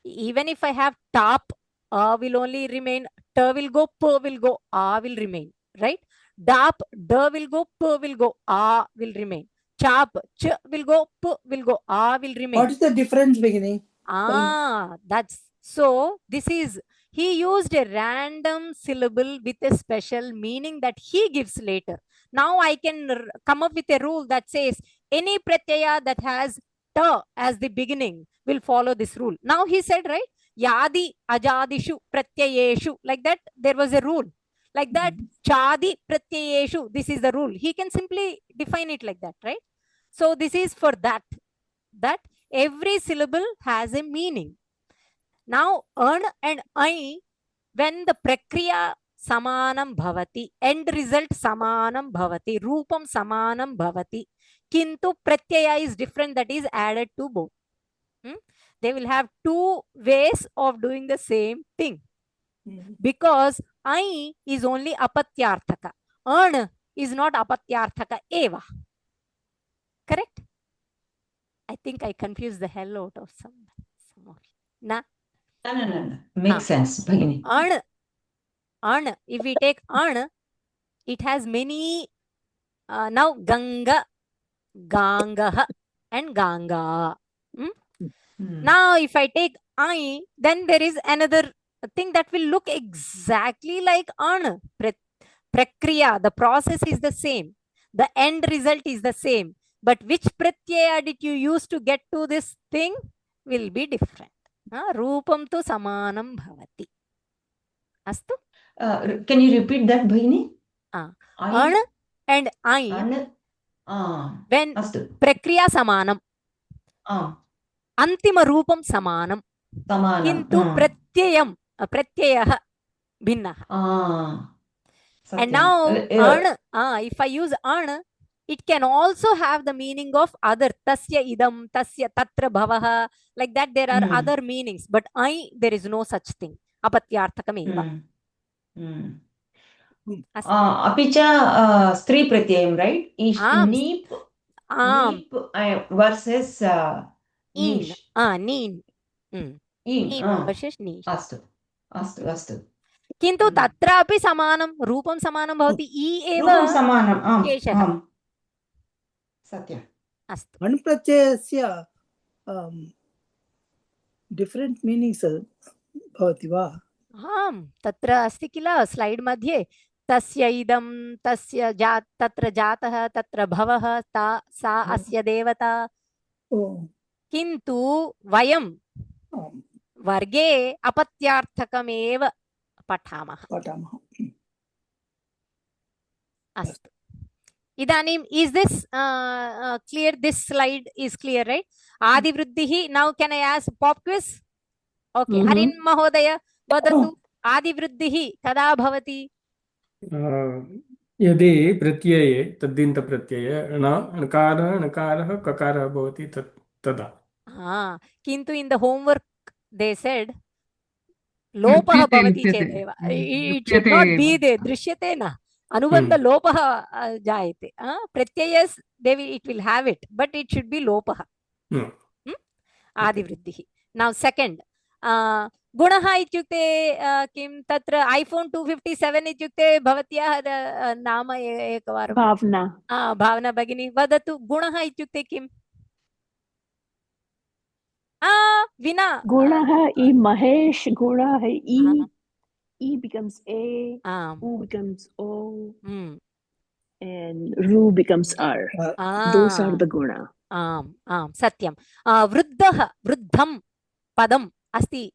S2: Even if I have tap, a will only remain, t will go, p will go, a will remain, right? Dap, d will go, p will go, a will remain. Chap, ch will go, p will go, a will remain.
S7: What is the difference beginning?
S2: That's so. This is, he used a random syllable with a special meaning that he gives later. Now I can come up with a rule that says any pratyaya that has ta as the beginning will follow this rule. Now he said, right? Yadi ajadishu pratyayeshu. Like that, there was a rule. Like that, chadi pratyayeshu. This is the rule. He can simply define it like that, right? So this is for that. That every syllable has a meaning. Now, and I, when the prakriya samanam bhavati, end result samanam bhavati, rupam samanam bhavati, kintu pratyaya is different, that is added to both. They will have two ways of doing the same thing. Because I is only apatyarthaka. Is not apatyarthaka eva. Correct? I think I confused the hell out of some of you. Na?
S9: No. Makes sense, Bhagini.
S2: An. If we take an, it has many. Now Ganga, Gangaha, and Ganga. Now, if I take I, then there is another thing that will look exactly like an. Prakriya, the process is the same. The end result is the same. But which pratyaya did you use to get to this thing will be different. Rupam tu samanam bhavati. Astu?
S9: Can you repeat that, Bhagini?
S2: An and I. When
S9: Astu.
S2: prakriya samanam. Antima rupam samanam. Kintu pratyayah bhinnah. And now if I use an, it can also have the meaning of other. Tasya idam, tasya tatra bhavaha. Like that there are other meanings. But I, there is no such thing. Apatyarthakam eva.
S9: Apicha stri pratyayam, right? Neep versus niche.
S2: Neen. Versus niche.
S9: Astu.
S2: किन्तु तत्रापि समानं रूपं समानं भवति इ एव शेषः
S9: सत्यम्
S7: अस्तु अणुप्रत्ययस्य डिफरेंट मीनिंग्स भवति वा
S2: आम् तत्र अस्ति किल स्लाइड मध्ये तस्य इदं तस्य तत्र जातः तत्र भवः सा अस्य देवता किन्तु वयं वर्गे अपत्यार्थकमेव पठामः अस्तु इदानीं is this clear? This slide is clear, right? आदिवृद्धिः. Now can I ask pop quiz? Okay. हरिन् महोदय वदतु आदिवृद्धिः कदा भवति?
S6: यदि प्रत्यये तद्दिन्त प्रत्यये णकारः ककारः भवति तदा.
S2: किन्तु in the homework they said लोपः भवति चेदेव. It should not be there. दृश्यते न. अनुबन्ध लोपः जायते. प्रत्ययस् it will have it, but it should be लोपः. आदिवृद्धिः. Now second, गुणः इत्युक्ते किं तत्र iPhone 257 इत्युक्ते भवत्याः नाम एकवारं. भावना भगिनी वदतु गुणः इत्युक्ते किम्? विना
S5: गुणः इ महेश गुणः इ E becomes A, U becomes O, and Ru becomes R. Those are the guna.
S2: Satyam. Vruddhah, vruddham padam asti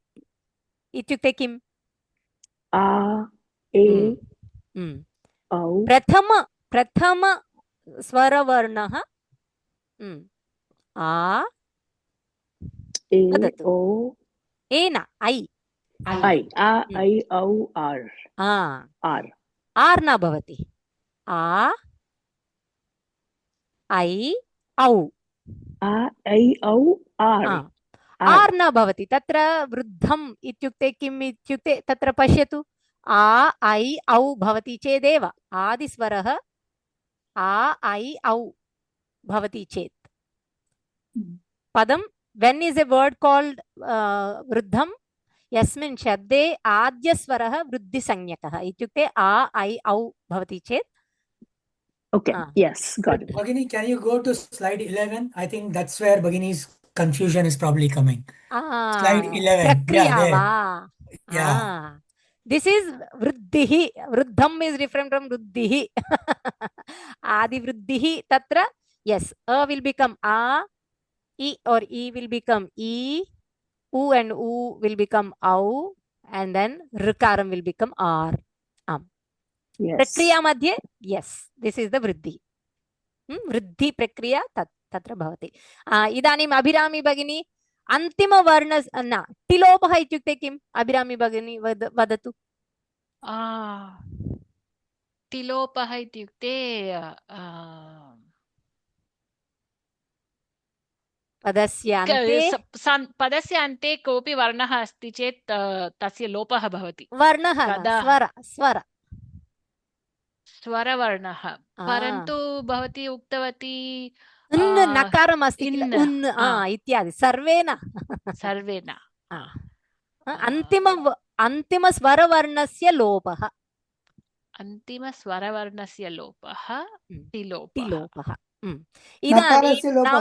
S2: ityukte kim?
S5: A, E, O.
S2: Prathama swaravarnah. A,
S5: O.
S2: Ena, I.
S5: I, O, R.
S2: R.
S5: R
S2: na bhavati. A, I, O.
S5: I, O, R.
S2: R na bhavati. Tatra vruddham ityukte kim ityukte tatra pashyatu. A, I, O bhavati chedeva. Adisvarah A, I, O bhavati ched. Padam, when is a word called vruddham? यस्मिन् शब्दे आद्यस्वरः वृद्धिसंज्ञकः इत्युक्ते आ ऐ औ भवति चेत्.
S5: Okay, yes, got it.
S1: Bhagini, can you go to slide 11? I think that's where Bhagini's confusion is probably coming. Slide 11.
S2: Yeah. This is vruddhihi. Vruddham is different from vruddhihi. Adi vruddhihi tatra. Yes, a will become a, e or e will become e. U and U will become Au, and then Rikaram will become R.
S5: Yes.
S2: Prakriya madhye, yes, this is the Vriddhi. Vriddhi Prakriya tatra bhavati. Idanim Abhirami Bhagini, Antima Varna, Tilopah ityukte kim? Abhirami Bhagini vadatu.
S3: Tilopah ityukte
S2: पदस्य
S3: अन्ते कोऽपि वर्णः अस्ति चेत् तस्य लोपः भवति.
S2: वर्णः
S3: स्वरवर्णः. परन्तु भवती उक्तवती
S2: नकारम् अस्ति किल इत्यादि सर्वेण
S3: सर्वेण
S2: अन्तिमस्वरवर्णस्य लोपः
S3: अन्तिमस्वरवर्णस्य लोपः
S2: टिलोपः
S7: नकारस्य लोपः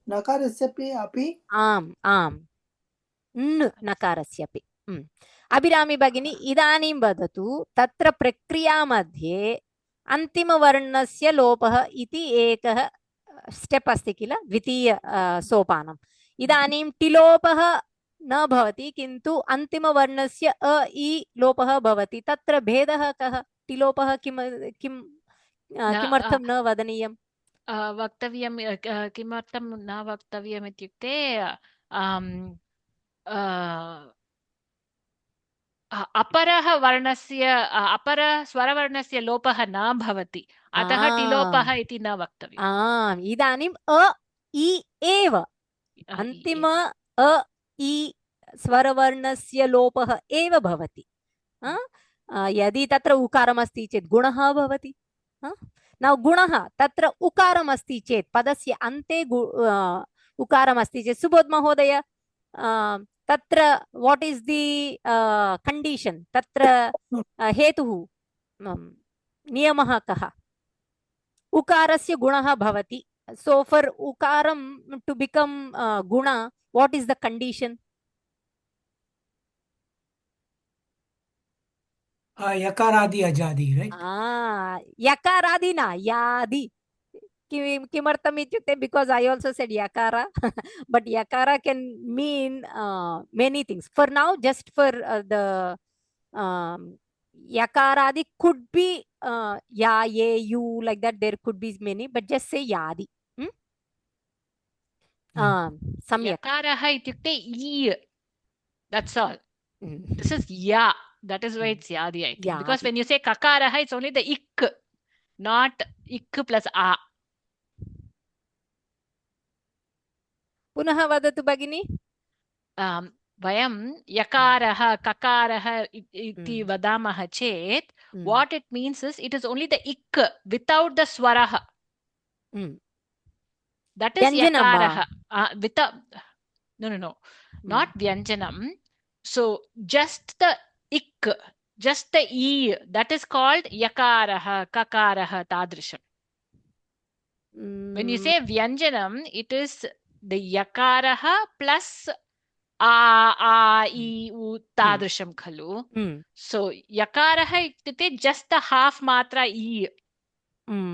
S7: नकारस्य अपि
S2: आम् नकारस्यपि अभिरामी भगिनी इदानीं वदतु तत्र प्रक्रिया मध्ये अन्तिमवर्णस्य लोपः इति एकः स्टेप् अस्ति किल द्वितीय सोपानम् इदानीं टिलोपः न भवति किन्तु अन्तिमवर्णस्य अ इ लोपः भवति तत्र भेदः कः टिलोपः किमर्थं न वदनीयम्
S3: वक्तव्यं किमर्थं न वक्तव्यम् इत्युक्ते अपरः स्वरवर्णस्य लोपः न भवति अतः टिलोपः इति न वक्तव्यम्
S2: इदानीम् अ इ एव अन्तिम अ इ स्वरवर्णस्य लोपः एव भवति यदि तत्र उकारमस्ति चेत् गुणः भवति न गुणः तत्र उकारमस्ति चेत् पदस्य अन्ते उकारमस्ति चेत् सुबोध महोदय तत्र वाट् इस् दि कंडीशन तत्र हेतुः नियमः कः उकारस्य गुणः भवति सो फॉर उकारं टू बिकम गुण वाट् इस् द कंडीशन
S1: यकारादि अजादि राइट
S2: यकारादि न यादि किमर्थम् इत्युक्ते because I also said yakara but yakara can mean many things for now just for the yakaradi could be ya ye you like that there could be many but just say yadi
S3: सम्यक् yakarah इत्युक्ते ई that's all this is ya that is why it's yadi I think because when you say kakarah it's only the ik not ik plus a
S2: पुनः वदतु भगिनी
S3: वयं यकारः ककारः इति वदामः चेत् what it means is it is only the ik without the swarah that is yakarah without no not vyanjanam so just the ik just the e that is called yakarah kakarah tadrisham when you say vyanjanam it is the yakaraha plus a I u tadrisham khalu so yakaraha ityukte just the half matra e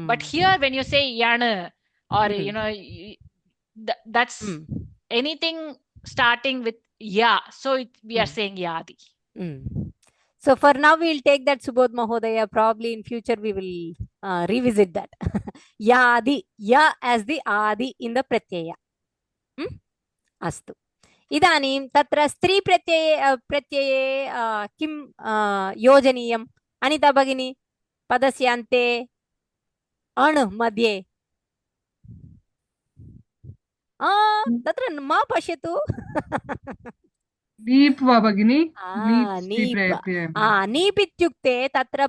S3: but here when you say yana or you know that's anything starting with ya so we are saying yadi
S2: so for now we'll take that Subodh Mahodaya probably in future we will revisit that yadi ya as the adi in the pratyaya अस्तु इदानीं तत्र स्त्री प्रत्यये किं योजनीयम् अनिता भगिनी पदस्य अन्ते अण् मध्ये तत्र मा पश्यतु
S10: नीप् वा भगिनी
S2: नीप् इत्युक्ते तत्र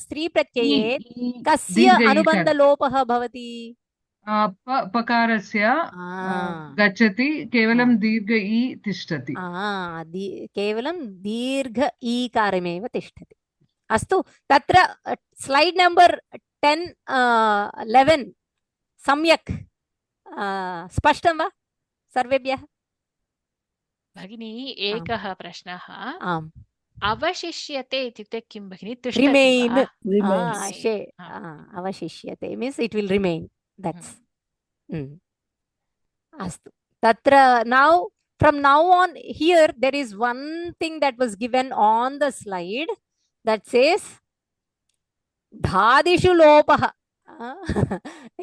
S2: स्त्री प्रत्यये कस्य अनुबन्धलोपः भवति
S10: पकारस्य गच्छति केवलं दीर्घ ई तिष्ठति
S2: केवलं दीर्घ ईकारमेव तिष्ठति अस्तु तत्र स्लाइड नंबर 10 11 सम्यक् स्पष्टं वा सर्वेभ्यः
S3: भगिनी एकः प्रश्नः अवशिष्यते इत्युक्ते किं भगिनी
S2: रिमेन् अवशिष्यते means it will remain that's astu tatra now from now on here there is one thing that was given on the slide that says dhadishu lopah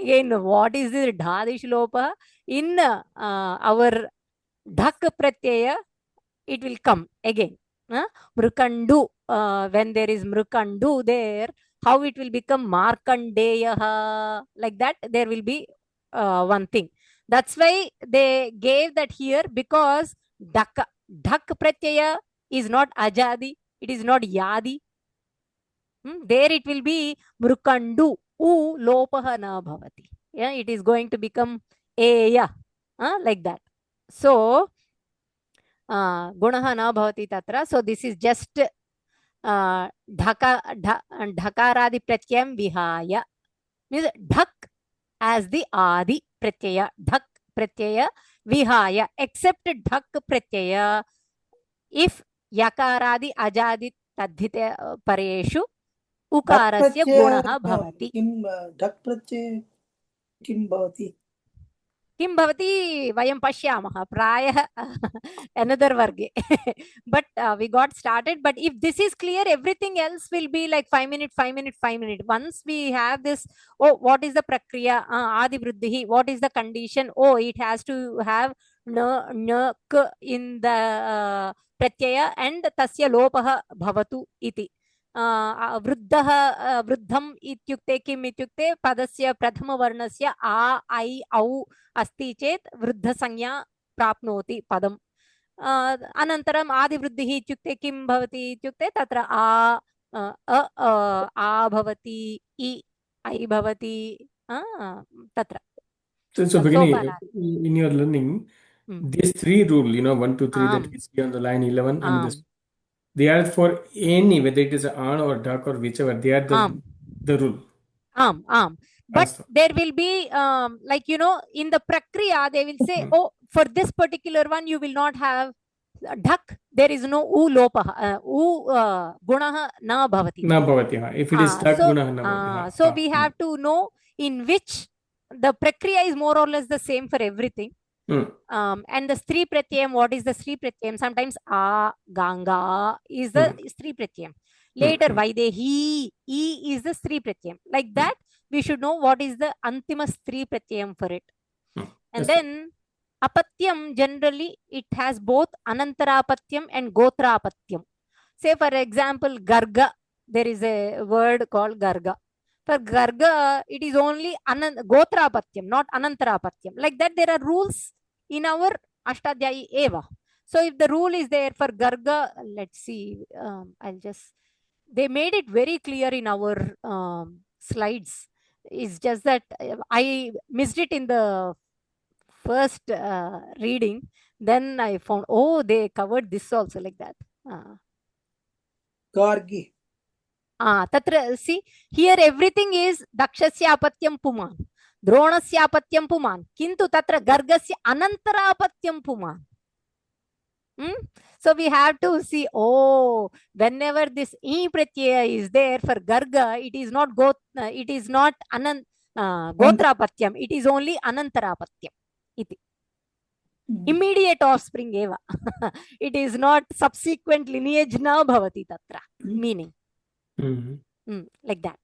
S2: again what is this dhadishu lopah in our dhak pratyaya it will come again mrukandu when there is mrukandu there how it will become markandeyah like that there will be one thing that's why they gave that here because dhak pratyaya is not ajadi it is not yadi there it will be mrukandu u lopah na bhavati Yeah, it is going to become eya, like that. So gunaha na bhavati tatra. So this is just dhakaradi pratyayam vihaya, means dhak as the adi pratyaya, dhak pratyaya vihaya, except dhak pratyaya if yakaradi ajadi tadhite pareshu ukarasya gunaha bhavati.
S7: किं धक् प्रत्यये किं भवति?
S2: किं भवति वयं पश्यामः प्रायः another varge. But we got started. But if this is clear, everything else will be like 5 minutes, 5 minutes, 5 minutes. Once we have this, oh, what is the prakriya? Adi vruddhi. What is the condition? Oh, it has to have na k in the pratyaya and tasya lopah bhavatu iti. वृद्धः वृद्धम् इत्युक्ते किम् इत्युक्ते पदस्य प्रथमवर्णस्य आ ऐ औ अस्ति चेत् वृद्धसंज्ञा प्राप्नोति पदम्। अनन्तरम् आदिवृद्धिः इत्युक्ते किं भवति इत्युक्ते तत्र आ भवति, इ ऐ भवति, तत्र।
S6: So beginning, in your learning, these three rules, 1, 2, 3 that we see on the line 11 and this, they are for any, whether it is an or duck or whichever, they are the rule.
S2: But there will be like in the prakriya they will say, oh, for this particular one you will not have duck, there is no u lopa, gunaha na bhavati.
S6: Na bhavati. If it is duck, gunaha na bhavati.
S2: So we have to know in which the prakriya is more or less the same for everything. And the Stri Pratyayam, what is the Stri Pratyayam? Sometimes Ganga is the Stri Pratyayam. Later, Vaidehi, E is the Stri Pratyayam. Like that, we should know what is the Antima Stri Pratyayam for it. And then, Apatyam, generally, it has both Anantarapatyam and Gotrapatyam. Say, for example, Garga, there is a word called Garga. For Garga, it is only Gotrapatyam, not Anantarapatyam. Like that, there are rules in our Ashtadhyayi Eva. So if the rule is there for Garga, let's see, they made it very clear in our slides. It's just that I missed it in the first reading. Then I found, oh, they covered this also like that.
S7: Gargi.
S2: Tatra, see, here everything is Dakshasya apatyam puman, Dronasya apatyam puman, kintu tatra Gargasya anantara apatyam puman. So we have to see, oh, whenever this E pratyaya is there for Garga, it is not Gotrapatyam, it is only Anantarapatyam. Iti. Immediate offspring eva. It is not subsequent lineage na bhavati tatra. Meaning. Like that.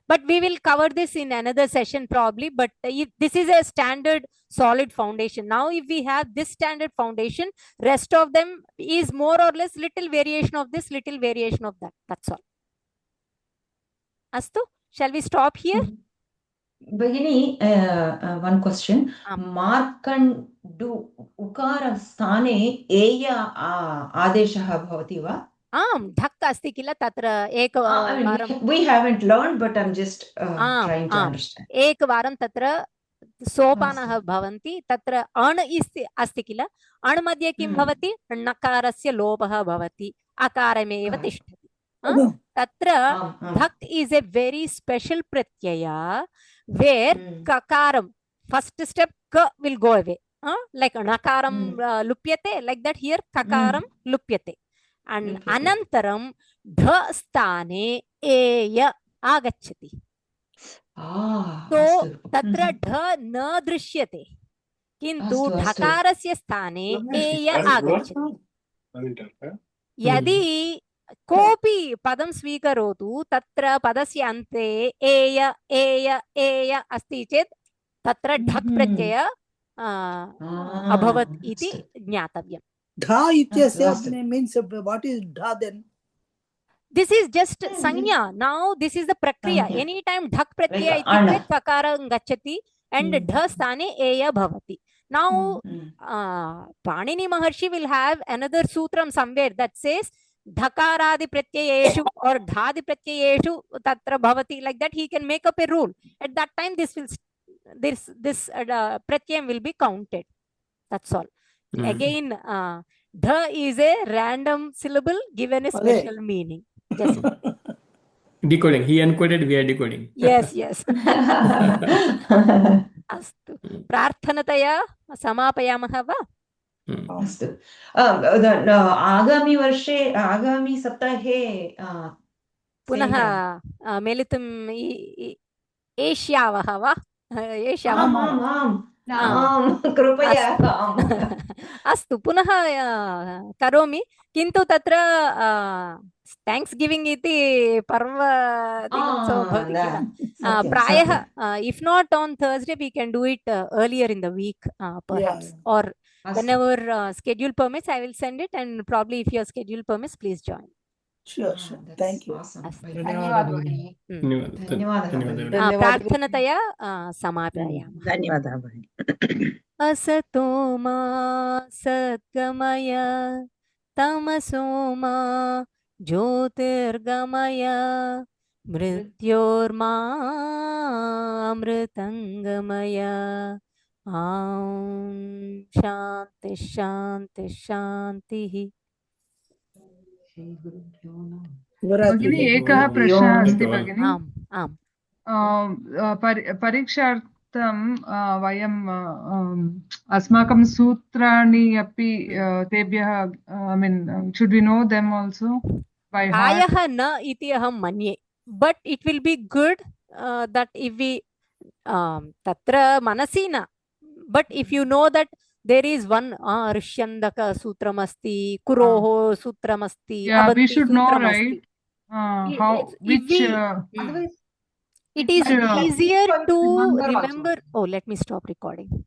S2: But we will cover this in another session probably. But this is a standard solid foundation. Now if we have this standard foundation, rest of them is more or less little variation of this, little variation of that. That's all. Astu, shall we stop here?
S9: Bhagini, one question. Markandu ukara sthane eya adeshaha bhavati va?
S2: Dhak asti kila tatra ek
S9: we haven't learned, but I'm just trying to understand.
S2: Ek varam tatra sopanah bhavanti, tatra an asti kila, an madhye kim bhavati, nakarasya lopah bhavati, akarameva tishtati. Tatra dhak is a very special pratyaya where kakaram, first step ka will go away. Like nakaram lupyate, like that here kakaram lupyate. And anantaram dha sthane eya agacchati. So tatra dha na drishyate, kintu dhakarasya sthane eya agacchati. Yadi kopi padam swikarotu tatra padasya ante eya asti chet tatra dhak pratyaya abhavat iti jnatavyam.
S7: Dha ityasya means what is dha then?
S2: This is just sanya. Now this is the prakriya. Anytime dhak pratyaya ityukte kakara gacchati and dha sthane eya bhavati. Now Panini Maharshi will have another sutram somewhere that says dhakaradi pratyayeshu or dhadi pratyayeshu tatra bhavati, like that he can make up a rule. At that time this will this pratyam will be counted. That's all. Again, dha is a random syllable given a special meaning. Just
S6: Decoding. He encoded, we are decoding.
S2: yes. अस्तु प्रार्थनतया समापयामः वा?
S9: अस्तु आगामि वर्षे आगामि सप्ताहे
S2: पुनः मिलितुम् एष्यावः वा?
S9: कृपया
S2: अस्तु पुनः करोमि किन्तु तत्र थैंक्स गिविंग इति पर्व दिनोत्सवः भवति किल प्रायः if not on Thursday we can do it earlier in the week perhaps or whenever schedule permits. I will send it and probably if your schedule permits please join.
S7: Sure. Thank you.
S9: धन्यवादः
S2: प्रार्थनतया समापयामः.
S8: धन्यवादः भगिनी.
S2: असतो मा सद्गमय तमसो मा ज्योतिर्गमय मृत्योर्मामृतङ्गमय. शांति शांति शान्तिः.
S10: भगिनी एकः प्रश्नः अस्ति भगिनी. परीक्षार्थं वयं अस्माकं सूत्राणि अपि तेभ्यः I mean should we know them also by heart?
S2: प्रायः न इति अहं मन्ये, but it will be good that if we तत्र मनसि न, but if you know that there is one ऋष्यन्दक सूत्रम् अस्ति, कुरोः सूत्रम् अस्ति,
S10: we should know, right? How which
S2: it is easier to remember. Oh, let me stop recording.